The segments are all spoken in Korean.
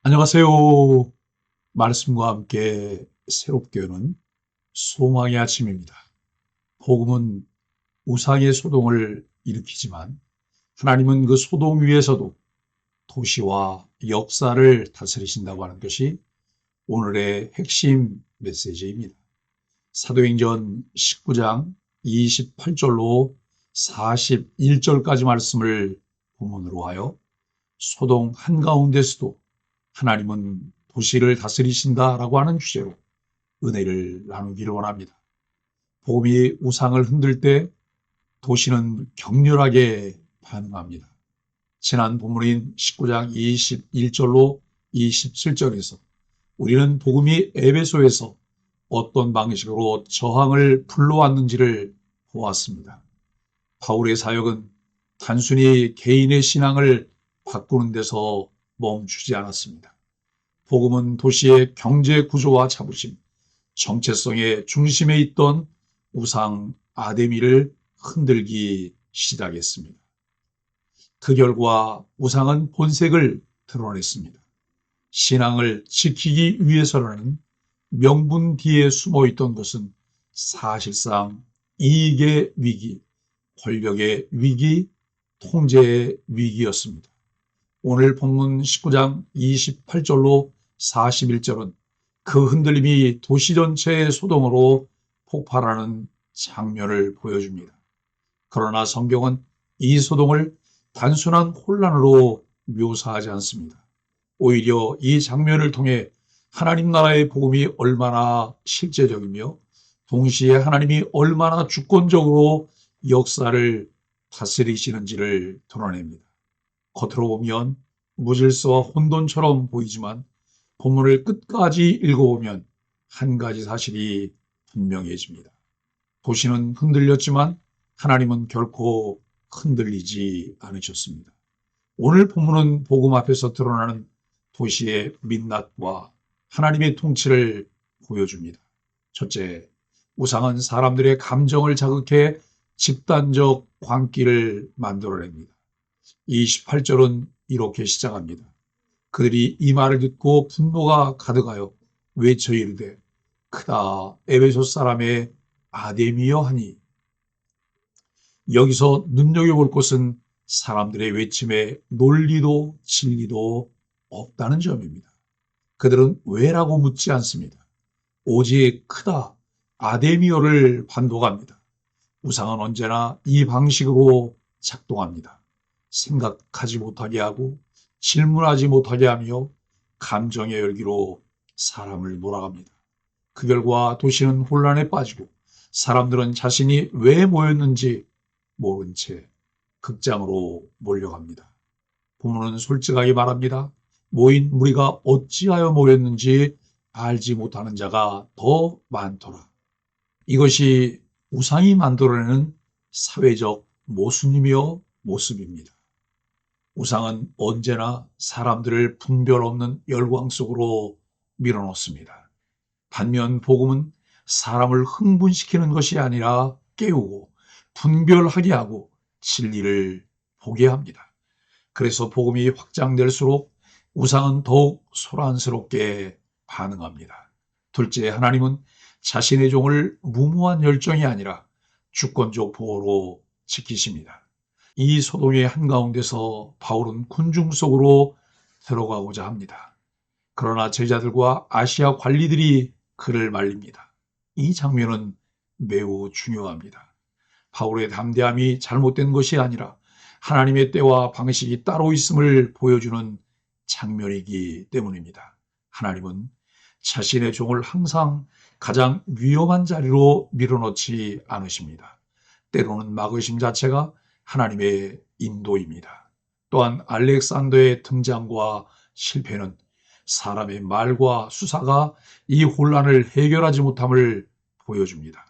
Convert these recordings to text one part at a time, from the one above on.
안녕하세요. 말씀과 함께 새롭게 여는 소망의 아침입니다. 복음은 우상의 소동을 일으키지만 하나님은 그 소동 위에서도 도시와 역사를 다스리신다고 하는 것이 오늘의 핵심 메시지입니다. 사도행전 19장 28절로 41절까지 말씀을 본문으로 하여 소동 한가운데서도 하나님은 도시를 다스리신다라고 하는 주제로 은혜를 나누기를 원합니다. 복음이 우상을 흔들 때 도시는 격렬하게 반응합니다. 지난 본문인 19장 21절로 27절에서 우리는 복음이 에베소에서 어떤 방식으로 저항을 불러왔는지를 보았습니다. 바울의 사역은 단순히 개인의 신앙을 바꾸는 데서 멈추지 않았습니다. 복음은 도시의 경제 구조와 자부심, 정체성의 중심에 있던 우상 아데미를 흔들기 시작했습니다. 그 결과 우상은 본색을 드러냈습니다. 신앙을 지키기 위해서라는 명분 뒤에 숨어 있던 것은 사실상 이익의 위기, 권력의 위기, 통제의 위기였습니다. 오늘 본문 19장 28절로 41절은 그 흔들림이 도시 전체의 소동으로 폭발하는 장면을 보여줍니다. 그러나 성경은 이 소동을 단순한 혼란으로 묘사하지 않습니다. 오히려 이 장면을 통해 하나님 나라의 복음이 얼마나 실제적이며 동시에 하나님이 얼마나 주권적으로 역사를 다스리시는지를 드러냅니다. 겉으로 보면 무질서와 혼돈처럼 보이지만 본문을 끝까지 읽어보면 한 가지 사실이 분명해집니다. 도시는 흔들렸지만 하나님은 결코 흔들리지 않으셨습니다. 오늘 본문은 복음 앞에서 드러나는 도시의 민낯과 하나님의 통치를 보여줍니다. 첫째, 우상은 사람들의 감정을 자극해 집단적 광기를 만들어냅니다. 28절은 이렇게 시작합니다. 그들이 이 말을 듣고 분노가 가득하여 외쳐 이르되 크다 에베소 사람의 아데미여 하니. 여기서 눈여겨볼 것은 사람들의 외침에 논리도 진리도 없다는 점입니다. 그들은 왜라고 묻지 않습니다. 오직 크다 아데미어를 반복합니다. 우상은 언제나 이 방식으로 작동합니다. 생각하지 못하게 하고 질문하지 못하게 하며 감정의 열기로 사람을 몰아갑니다. 그 결과 도시는 혼란에 빠지고 사람들은 자신이 왜 모였는지 모른 채 극장으로 몰려갑니다. 본문은 솔직하게 말합니다. 모인 무리가 어찌하여 모였는지 알지 못하는 자가 더 많더라. 이것이 우상이 만들어내는 사회적 모순이며 모습입니다. 우상은 언제나 사람들을 분별 없는 열광 속으로 밀어넣습니다. 반면 복음은 사람을 흥분시키는 것이 아니라 깨우고 분별하게 하고 진리를 보게 합니다. 그래서 복음이 확장될수록 우상은 더욱 소란스럽게 반응합니다. 둘째, 하나님은 자신의 종을 무모한 열정이 아니라 주권적 보호로 지키십니다. 이 소동의 한가운데서 바울은 군중 속으로 들어가고자 합니다. 그러나 제자들과 아시아 관리들이 그를 말립니다. 이 장면은 매우 중요합니다. 바울의 담대함이 잘못된 것이 아니라 하나님의 때와 방식이 따로 있음을 보여주는 장면이기 때문입니다. 하나님은 자신의 종을 항상 가장 위험한 자리로 밀어넣지 않으십니다. 때로는 막으심 자체가 하나님의 인도입니다. 또한 알렉산더의 등장과 실패는 사람의 말과 수사가 이 혼란을 해결하지 못함을 보여줍니다.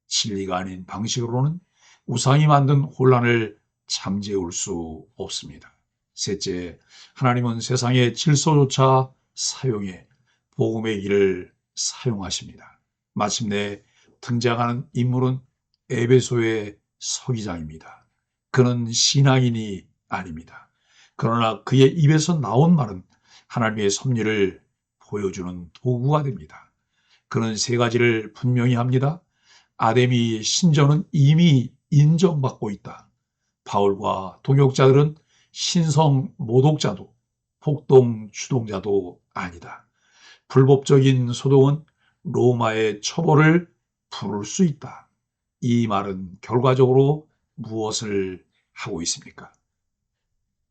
진리가 아닌 방식으로는 우상이 만든 혼란을 잠재울 수 없습니다. 셋째, 하나님은 세상의 질서조차 사용해 복음의 길을 사용하십니다. 마침내 등장하는 인물은 에베소의 서기장입니다. 그는 신앙인이 아닙니다. 그러나 그의 입에서 나온 말은 하나님의 섭리를 보여주는 도구가 됩니다. 그는 세 가지를 분명히 합니다. 아담이 신전은 이미 인정받고 있다. 바울과 동역자들은 신성 모독자도 폭동 주동자도 아니다. 불법적인 소동은 로마의 처벌을 부를 수 있다. 이 말은 결과적으로 무엇을 하고 있습니까?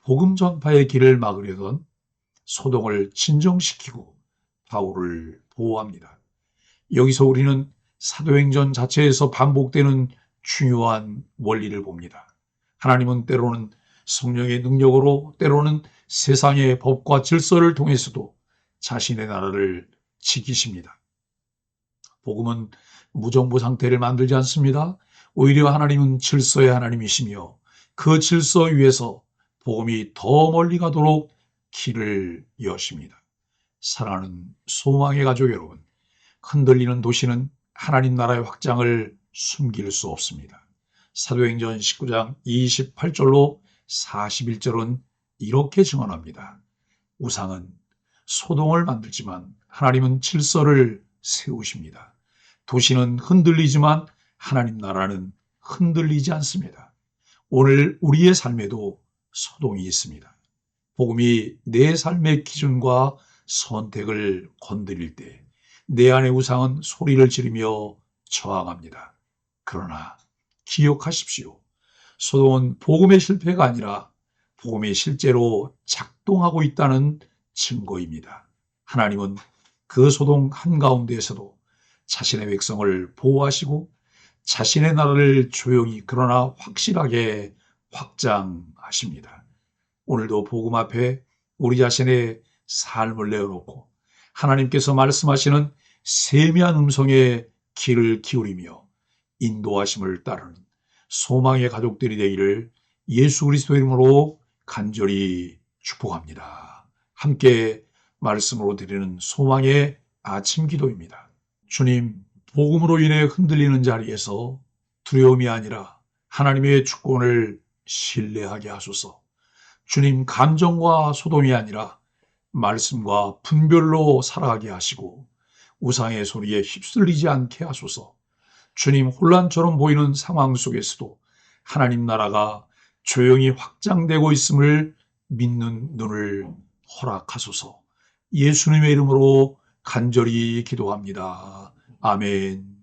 복음 전파의 길을 막으려던 소동을 진정시키고 바울을 보호합니다. 여기서 우리는 사도행전 자체에서 반복되는 중요한 원리를 봅니다. 하나님은 때로는 성령의 능력으로, 때로는 세상의 법과 질서를 통해서도 자신의 나라를 지키십니다. 복음은 무정부 상태를 만들지 않습니다. 오히려 하나님은 질서의 하나님이시며 그 질서 위에서 복음이 더 멀리 가도록 길을 여십니다. 사랑하는 소망의 가족 여러분, 흔들리는 도시는 하나님 나라의 확장을 숨길 수 없습니다. 사도행전 19장 28절로 41절은 이렇게 증언합니다. 우상은 소동을 만들지만 하나님은 질서를 세우십니다. 도시는 흔들리지만 하나님 나라는 흔들리지 않습니다. 오늘 우리의 삶에도 소동이 있습니다. 복음이 내 삶의 기준과 선택을 건드릴 때 내 안의 우상은 소리를 지르며 저항합니다. 그러나 기억하십시오. 소동은 복음의 실패가 아니라 복음이 실제로 작동하고 있다는 증거입니다. 하나님은 그 소동 한가운데에서도 자신의 백성을 보호하시고 자신의 나라를 조용히 그러나 확실하게 확장하십니다. 오늘도 복음 앞에 우리 자신의 삶을 내어놓고 하나님께서 말씀하시는 세미한 음성에 귀를 기울이며 인도하심을 따르는 소망의 가족들이 되기를 예수 그리스도의 이름으로 간절히 축복합니다. 함께 말씀으로 드리는 소망의 아침 기도입니다. 주님, 복음으로 인해 흔들리는 자리에서 두려움이 아니라 하나님의 주권을 신뢰하게 하소서. 주님, 감정과 소동이 아니라 말씀과 분별로 살아가게 하시고 우상의 소리에 휩쓸리지 않게 하소서. 주님, 혼란처럼 보이는 상황 속에서도 하나님 나라가 조용히 확장되고 있음을 믿는 눈을 허락하소서. 예수님의 이름으로 간절히 기도합니다. 아멘.